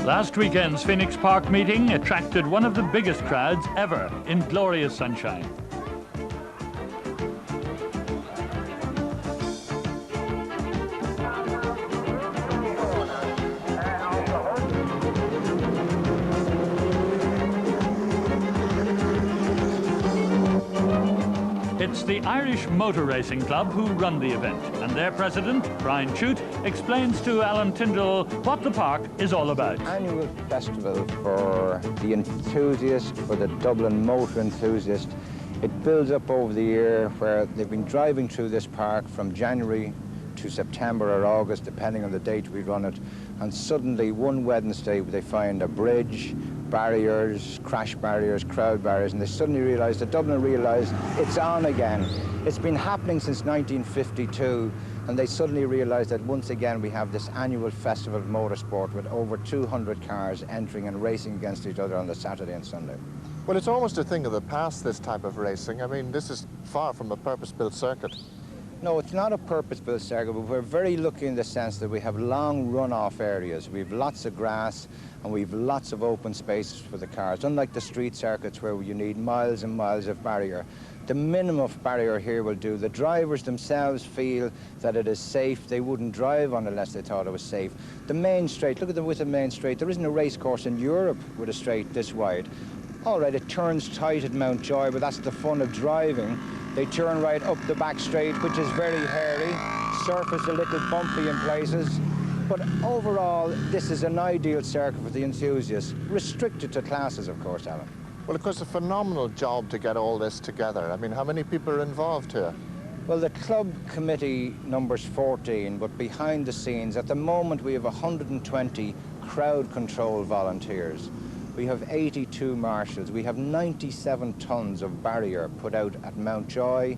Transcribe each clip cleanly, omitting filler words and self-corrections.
Last weekend's Phoenix Park meeting attracted one of the biggest crowds ever in glorious sunshine. It's the Irish Motor Racing Club who run the event, and their president, Brian Chute, explains to Alan Tyndall what the park is all about. Annual festival for the enthusiast, for the Dublin motor enthusiast. It builds up over the year where they've been driving through this park from January to September or August, depending on the date we run it, and suddenly one Wednesday they find a bridge, barriers, crash barriers, crowd barriers, and they suddenly realise, the Dublin realise it's on again. It's been happening since 1952, and they suddenly realise that once again we have this annual festival of motorsport with over 200 cars entering and racing against each other on the Saturday and Sunday. Well, it's almost a thing of the past, this type of racing. I mean, this is far from a purpose-built circuit. No, it's not a purpose-built circuit, but we're very lucky in the sense that we have long run-off areas. We have lots of grass and we have lots of open spaces for the cars, unlike the street circuits where you need miles and miles of barrier. The minimum of barrier here will do. The drivers themselves feel that it is safe. They wouldn't drive on unless they thought it was safe. The main straight, look at the width of the main straight. There isn't a race course in Europe with a straight this wide. All right, it turns tight at Mountjoy, but that's the fun of driving. They turn right up the back straight, which is very hairy, surface a little bumpy in places. But overall, this is an ideal circuit for the enthusiasts, restricted to classes, of course, Alan. Well, of course, a phenomenal job to get all this together. I mean, how many people are involved here? Well, the club committee numbers 14, but behind the scenes, at the moment, we have 120 crowd control volunteers. We have 82 marshals. We have 97 tons of barrier put out at Mountjoy,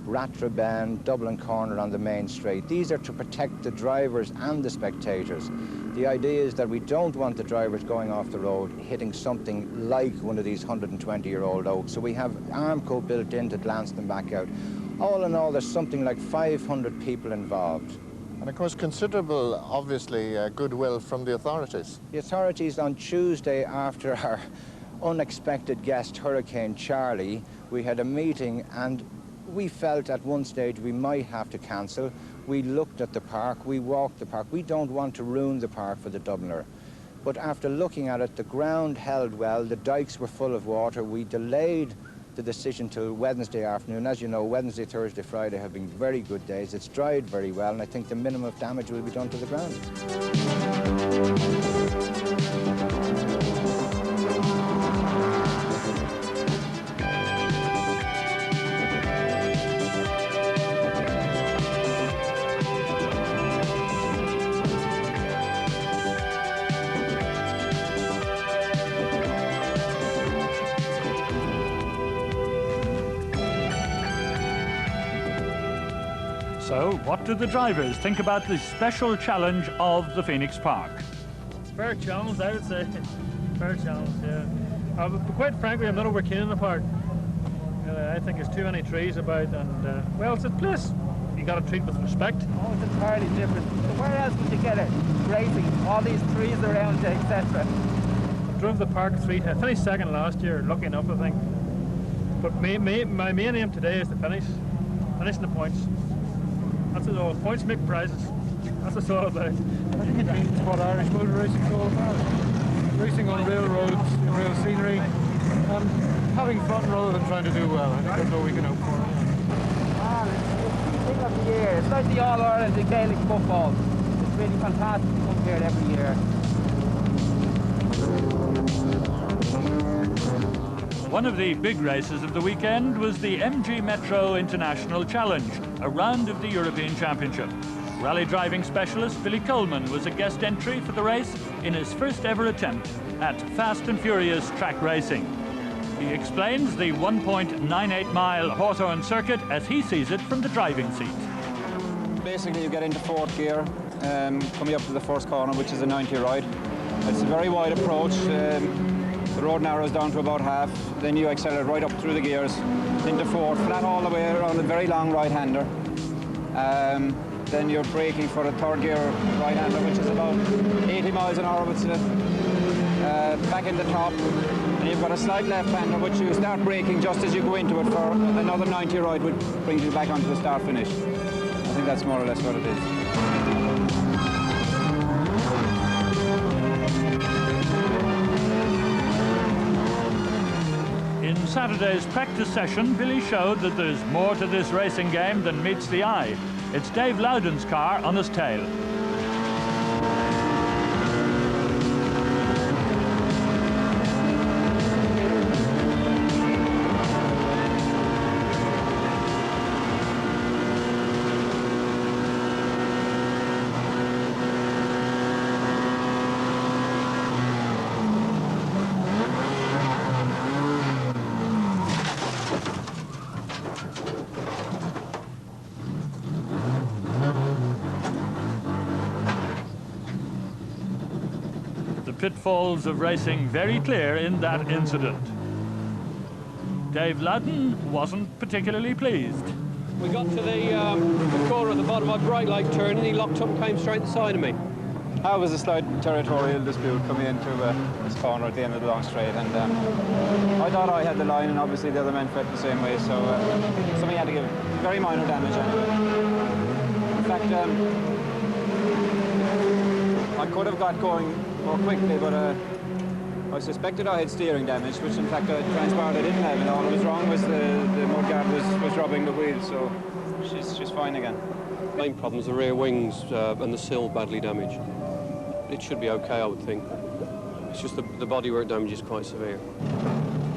Ratrabend, Dublin Corner on the main straight. These are to protect the drivers and the spectators. The idea is that we don't want the drivers going off the road hitting something like one of these 120-year-old oaks. So we have Armco built in to glance them back out. All in all, there's something like 500 people involved. And of course, considerable, obviously, goodwill from the authorities. The authorities on Tuesday, after our unexpected guest, Hurricane Charlie, we had a meeting and we felt at one stage we might have to cancel. We looked at the park, we walked the park. We don't want to ruin the park for the Dubliner. But after looking at it, the ground held well, the dikes were full of water. We delayed the decision till Wednesday afternoon. As you know, Wednesday, Thursday, Friday have been very good days. It's dried very well, and I think the minimum of damage will be done to the ground. So, what do the drivers think about the special challenge of the Phoenix Park? It's a fair challenge, I would say. Fair challenge, yeah. But quite frankly, I'm not over keen on the park. I think there's too many trees about, and well, it's a place you got to treat with respect. Oh, it's entirely different. So where else would you get it? Racing, all these trees around you, etc. I drove the park I finished second last year, lucky enough, I think. But my main aim today is to finishing the points. That's it all. Points make prizes. That's what it's all about. I think it means what Irish motor racing is all about. Racing on real roads, in real scenery, and having fun rather than trying to do well. I think that's all we can hope for. It's the thing of the year. It's like the All-Ireland in Gaelic football. It's really fantastic to come here every year. One of the big races of the weekend was the MG Metro International Challenge, a round of the European Championship. Rally driving specialist Billy Coleman was a guest entry for the race in his first ever attempt at fast and furious track racing. He explains the 1.98-mile Hawthorne circuit as he sees it from the driving seat. Basically, you get into fourth gear, coming up to the first corner, which is a 90 right. It's a very wide approach. The road narrows down to about half, then you accelerate right up through the gears into fourth, flat all the way around a very long right-hander. then you're braking for a third gear right-hander, which is about 80 miles an hour, which is back in the top. And you've got a slight left-hander, which you start braking just as you go into it for another 90 ride, which brings you back onto the start-finish. I think that's more or less what it is. In Saturday's practice session, Billy showed that there's more to this racing game than meets the eye. It's Dave Loudon's car on his tail. The pitfalls of racing very clear in that incident. Dave Loudon wasn't particularly pleased. We got to the corner at the bottom of my brake light turn and he locked up and came straight inside of me. That was a slight territorial dispute coming into this corner at the end of the long straight, and I thought I had the line, and obviously the other men felt the same way, so somebody had to give very minor damage anyway. In fact, I could have got going more quickly, but I suspected I had steering damage, which in fact transpired I didn't have, and all that was wrong was the mudguard was rubbing the wheel, so she's fine again. Main problem is the rear wings and the sill badly damaged. It should be okay, I would think. It's just the bodywork damage is quite severe.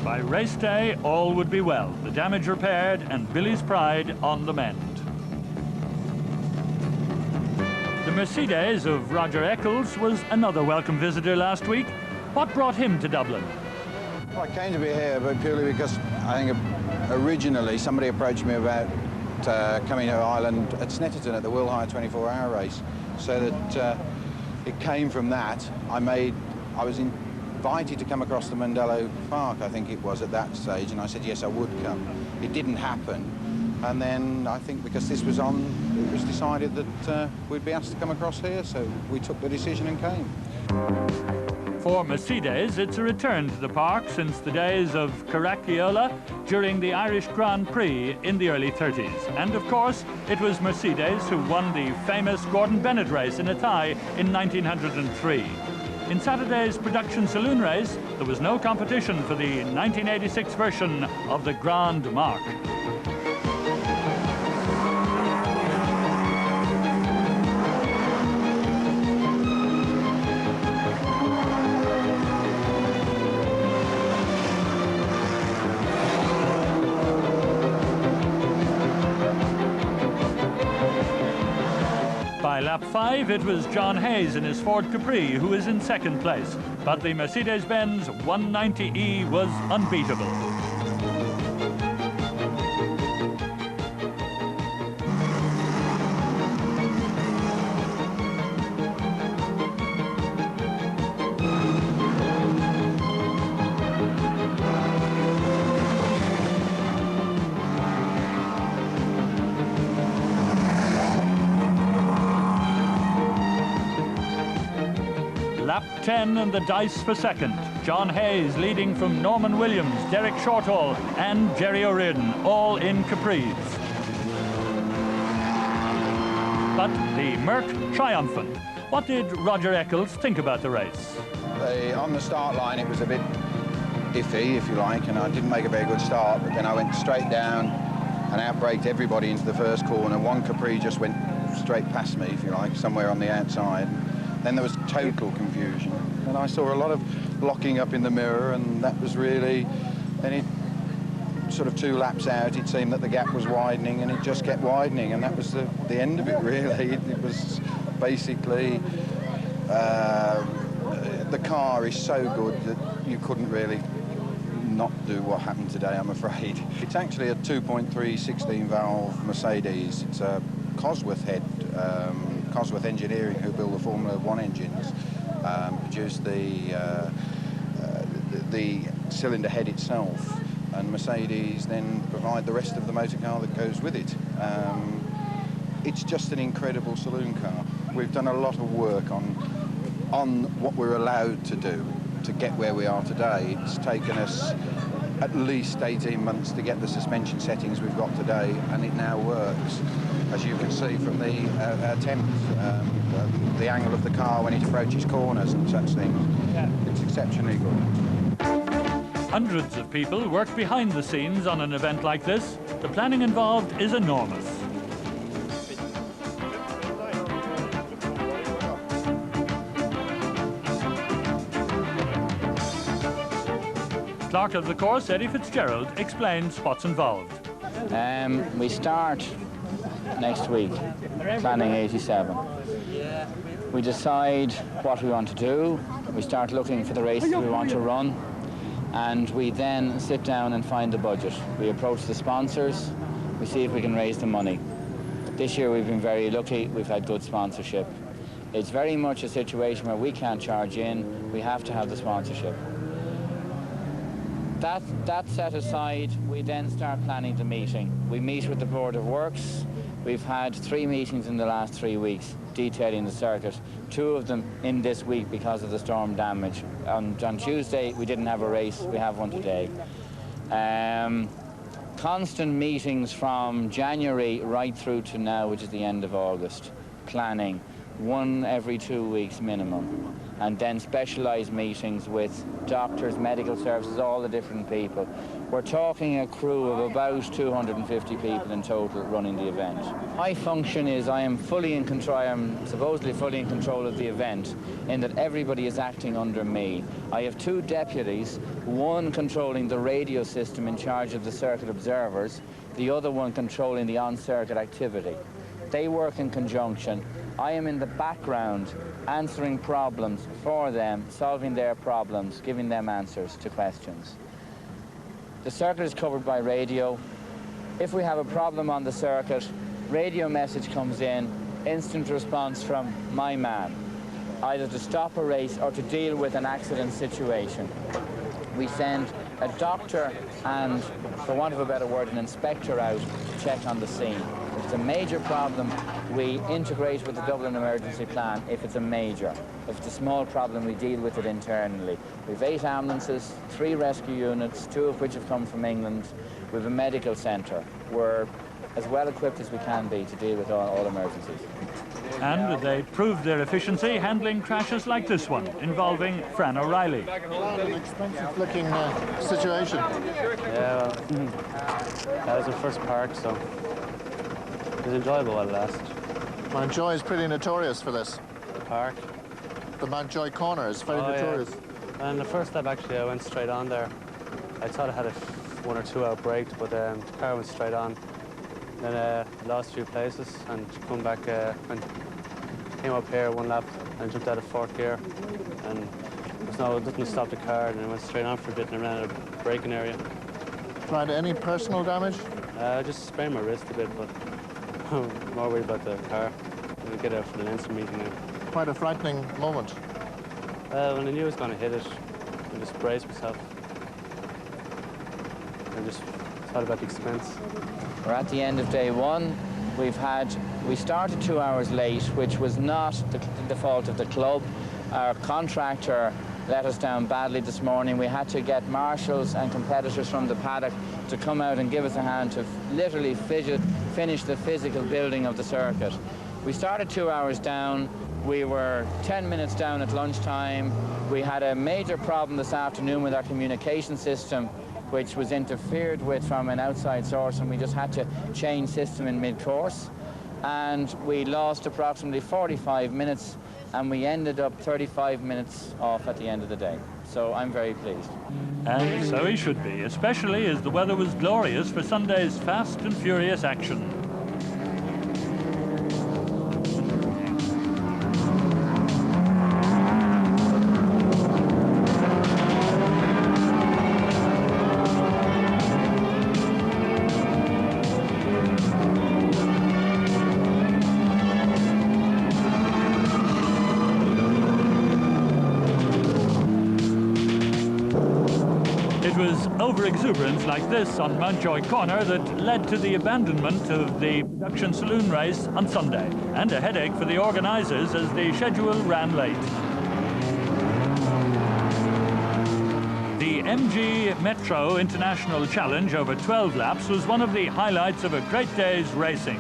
By race day, all would be well. The damage repaired and Billy's pride on the mend. The Mercedes of Roger Eccles was another welcome visitor last week. What brought him to Dublin? Well, I came to be here but purely because I think originally somebody approached me about coming to Ireland at Snetterton at the Will Hire 24-hour race, so that it came from that. I was invited to come across the Mondello Park, I think it was at that stage, and I said yes, I would come. It didn't happen, and then I think because this was on, it was decided that we'd be asked to come across here, so we took the decision and came. For Mercedes, it's a return to the park since the days of Caracciolo during the Irish Grand Prix in the early 30s. And of course, it was Mercedes who won the famous Gordon Bennett race in Athy in 1903. In Saturday's Production Saloon race, there was no competition for the 1986 version of the Grand Mark. By lap 5, it was John Hayes in his Ford Capri who was in second place, but the Mercedes-Benz 190E was unbeatable. Lap 10 and the dice for second. John Hayes leading from Norman Williams, Derek Shortall and Jerry O'Riordan, all in Capris. But the Merc triumphant. What did Roger Eccles think about the race? On the start line it was a bit iffy, if you like, and I didn't make a very good start, but then I went straight down and outbraked everybody into the first corner. One Capri just went straight past me, if you like, somewhere on the outside. Then there was total confusion, and I saw a lot of blocking up in the mirror, and that was really, then it sort of 2 laps out, it seemed that the gap was widening, and it just kept widening, and that was the end of it, really. It was basically, the car is so good that you couldn't really not do what happened today, I'm afraid. It's actually a 2.3 16-valve Mercedes. It's a Cosworth head. Cosworth Engineering, who build the Formula 1 engines, produce the cylinder head itself, and Mercedes then provide the rest of the motor car that goes with it. it's just an incredible saloon car. We've done a lot of work on what we're allowed to do to get where we are today. It's taken us at least 18 months to get the suspension settings we've got today, and it now works. As you can see from the attempt, the angle of the car when it approaches corners and such things. Yeah. It's exceptionally good. Hundreds of people work behind the scenes on an event like this. The planning involved is enormous. Clerk of the course, Eddie Fitzgerald, explains what's involved. We start next week, planning 87. We decide what we want to do. We start looking for the races we want to run, and we then sit down and find the budget. We approach the sponsors. We see if we can raise the money. This year we've been very lucky. We've had good sponsorship. It's very much a situation where we can't charge in. We have to have the sponsorship. That set aside, we then start planning the meeting. We meet with the Board of Works. We've had 3 meetings in the last 3 weeks detailing the circuit, 2 of them in this week because of the storm damage. On Tuesday, we didn't have a race. We have one today. Constant meetings from January right through to now, which is the end of August. Planning, 1 every 2 weeks minimum. And then specialised meetings with doctors, medical services, all the different people. We're talking a crew of about 250 people in total running the event. My function is I am fully in control, I am supposedly fully in control of the event, in that everybody is acting under me. I have 2 deputies, one controlling the radio system in charge of the circuit observers, the other one controlling the on-circuit activity. They work in conjunction. I am in the background answering problems for them, solving their problems, giving them answers to questions. The circuit is covered by radio. If we have a problem on the circuit, radio message comes in, instant response from my man, either to stop a race or to deal with an accident situation. We send a doctor and, for want of a better word, an inspector out to check on the scene. If it's a major problem, we integrate with the Dublin emergency plan if it's a major. If it's a small problem, we deal with it internally. We've 8 ambulances, 3 rescue units, 2 of which have come from England. We have a medical centre. We're as well equipped as we can be to deal with all emergencies. And they proved their efficiency handling crashes like this one, involving Fran O'Reilly. An expensive-looking situation. Yeah, well, that was the first park, so it was enjoyable while it lasted. Mountjoy is pretty notorious for this. The park. The Mountjoy corner is very notorious. Yeah. And the first lap, actually, I went straight on there. I thought I had a 1 or 2 out braked, but the car went straight on. Then lost a few places and come back, came up here 1 lap and jumped out of 4th gear. And it didn't stop the car, and I went straight on for a bit and ran out of braking area. Right, any personal damage? I just sprained my wrist a bit, but I'm more worried about the car. I'm going to get out for the Leinster meeting now. Quite a frightening moment. When I knew I was going to hit it, I just braced myself. I just thought about the expense. We're at the end of day 1. We started 2 hours late, which was not the fault of the club. Our contractor let us down badly this morning. We had to get marshals and competitors from the paddock to come out and give us a hand to literally finish the physical building of the circuit. We started 2 hours down. We were 10 minutes down at lunchtime. We had a major problem this afternoon with our communication system, which was interfered with from an outside source, and we just had to change system in mid-course. And we lost approximately 45 minutes, and we ended up 35 minutes off at the end of the day. So I'm very pleased. And so he should be, especially as the weather was glorious for Sunday's fast and furious action. It was over-exuberance like this on Mountjoy Corner that led to the abandonment of the Production Saloon race on Sunday, and a headache for the organisers as the schedule ran late. The MG Metro International Challenge over 12 laps was one of the highlights of a great day's racing.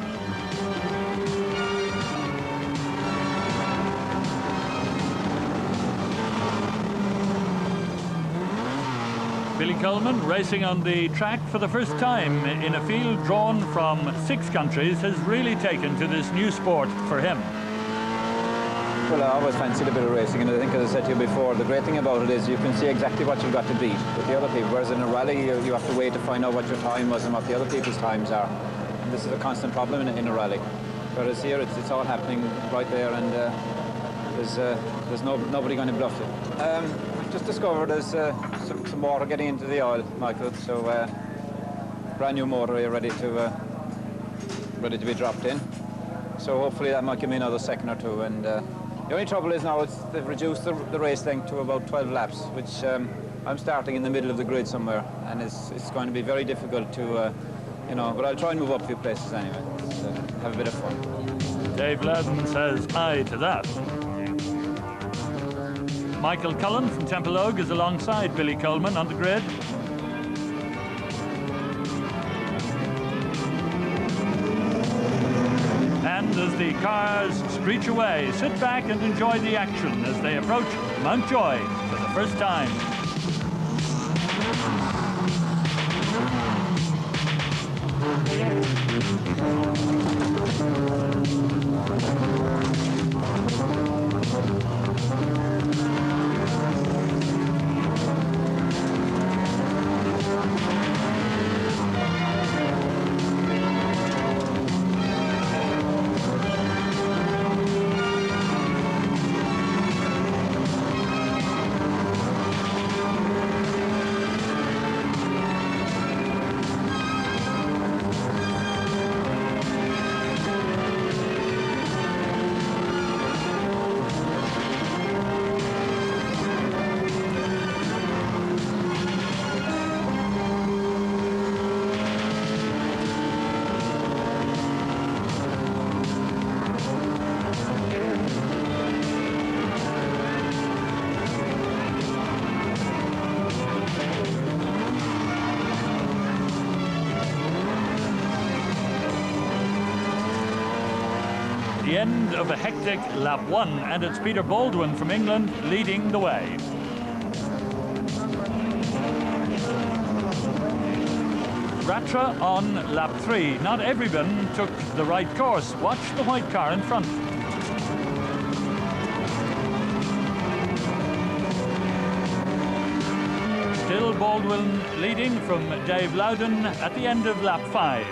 Billy Coleman, racing on the track for the first time in a field drawn from 6 countries, has really taken to this new sport for him. Well, I always fancied a bit of racing, and I think, as I said to you before, the great thing about it is you can see exactly what you've got to beat with the other people, whereas in a rally you have to wait to find out what your time was and what the other people's times are. And this is a constant problem in a rally. Whereas here it's all happening right there, and there's nobody going to bluff you. I've just discovered there's some water getting into the oil, Michael, so brand new motor here ready to be dropped in. So hopefully that might give me another second or two. And the only trouble is now they've reduced the race length to about 12 laps, which I'm starting in the middle of the grid somewhere, and it's going to be very difficult to, but I'll try and move up a few places anyway. Have a bit of fun. Dave Loudon says aye to that. Michael Cullen from Templeogue is alongside Billy Coleman on the grid. And as the cars screech away, sit back and enjoy the action as they approach Mountjoy for the first time. The end of a hectic lap 1, and it's Peter Baldwin from England leading the way. Ratra on lap 3. Not everyone took the right course. Watch the white car in front. Still Baldwin leading from Dave Loudon at the end of lap 5.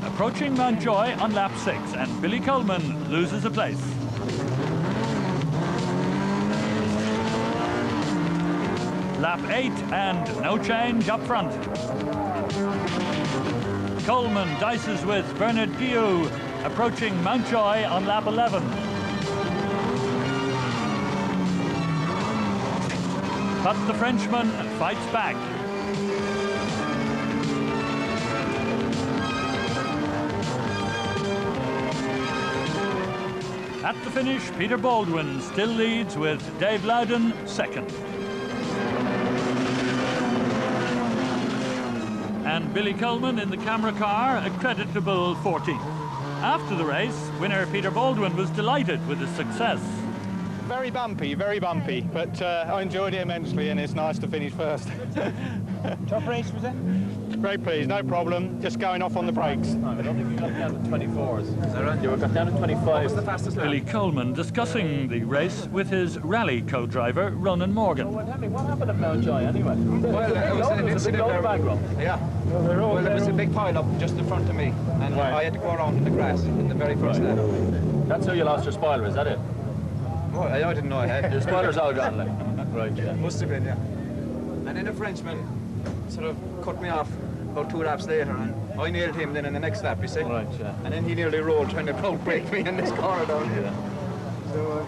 Approaching Mountjoy on lap 6, and Billy Coleman loses a place. Lap 8, and no change up front. Coleman dices with Bernard Guillou, approaching Mountjoy on lap 11. But the Frenchman fights back. At the finish, Peter Baldwin still leads with Dave Loudon second. And Billy Coleman in the camera car, a creditable 14th. After the race, winner Peter Baldwin was delighted with his success. Very bumpy, but I enjoyed it immensely, and it's nice to finish first. Tough race, was it? Very pleased, no problem, just going off on the brakes. I don't think you got down to 24s. Is that right? You got down to 25. What was the fastest lap? Billy Coleman discussing the race with his rally co-driver, Ronan Morgan. What happened at Mountjoy anyway? Well, it was an incident there. Yeah. Well, there was a big pile up just in front of me, and I had to go around in the grass in the very first lap. That's how you lost your spoiler, is that it? Well, I didn't know I had. Your spoiler's all gone, like. Right, yeah. Must have been, yeah. And then a Frenchman sort of cut me off about 2 laps later, and I nailed him then in the next lap, you see. Right, yeah. And then he nearly rolled trying to brake me in this corner down here. So,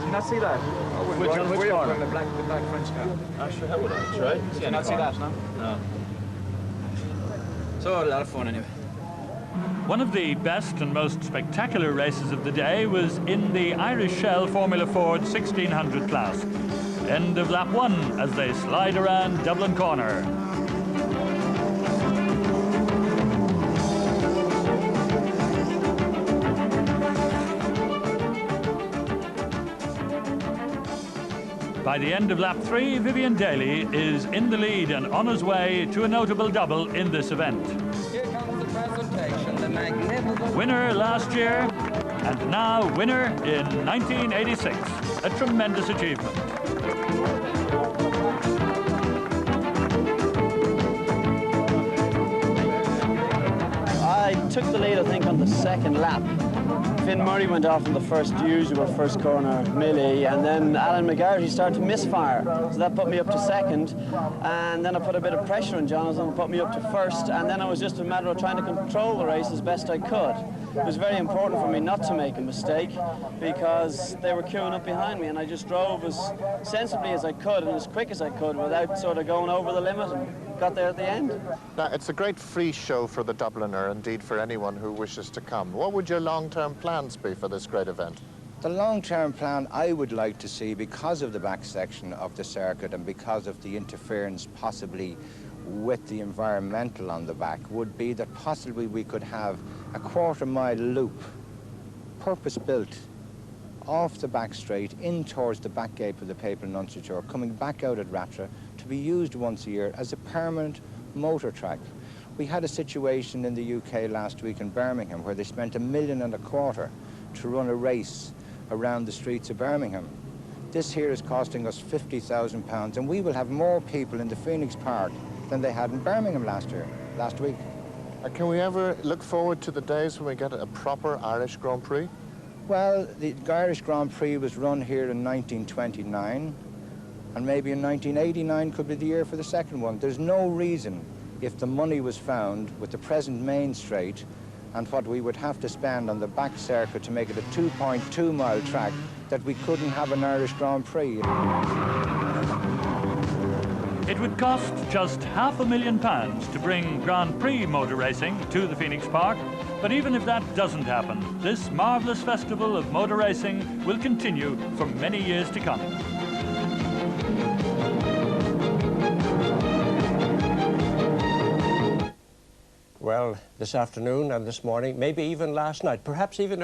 you not see that? Which one? The black French car. Actually, how would I try? Did you not see that, no? No. So, a lot of fun anyway. One of the best and most spectacular races of the day was in the Irish Shell Formula Ford 1600 class. End of lap 1 as they slide around Dublin Corner. By the end of lap 3, Vivian Daly is in the lead and on his way to a notable double in this event. Here comes the presentation, the magnificent... Winner last year, and now winner in 1986. A tremendous achievement. I took the lead, I think, on the second lap. Finn Murray went off in the usual first corner, Millie, and then Alan McGarty started to misfire. So that put me up to second, and then I put a bit of pressure on Jonathan, put me up to first, and then it was just a matter of trying to control the race as best I could. It was very important for me not to make a mistake because they were queuing up behind me, and I just drove as sensibly as I could and as quick as I could without sort of going over the limit and got there at the end. Now, it's a great free show for the Dubliner, indeed for anyone who wishes to come. What would your long-term plans be for this great event? The long-term plan I would like to see, because of the back section of the circuit and because of the interference possibly with the environmental on the back, would be that possibly we could have a quarter-mile loop, purpose-built, off the back straight in towards the back gate of the Papal Nunciature, coming back out at Ratra, to be used once a year as a permanent motor track. We had a situation in the UK last week in Birmingham where they spent £1.25 million to run a race around the streets of Birmingham. This here is costing us £50,000, and we will have more people in the Phoenix Park than they had in Birmingham last week. Can we ever look forward to the days when we get a proper Irish Grand Prix? Well, the Irish Grand Prix was run here in 1929, and maybe in 1989 could be the year for the second one. There's no reason, if the money was found with the present main straight and what we would have to spend on the back circuit to make it a 2.2-mile track, that we couldn't have an Irish Grand Prix. It would cost just £500,000 to bring Grand Prix motor racing to the Phoenix Park, but even if that doesn't happen, this marvellous festival of motor racing will continue for many years to come. Well, this afternoon and this morning, maybe even last night, perhaps even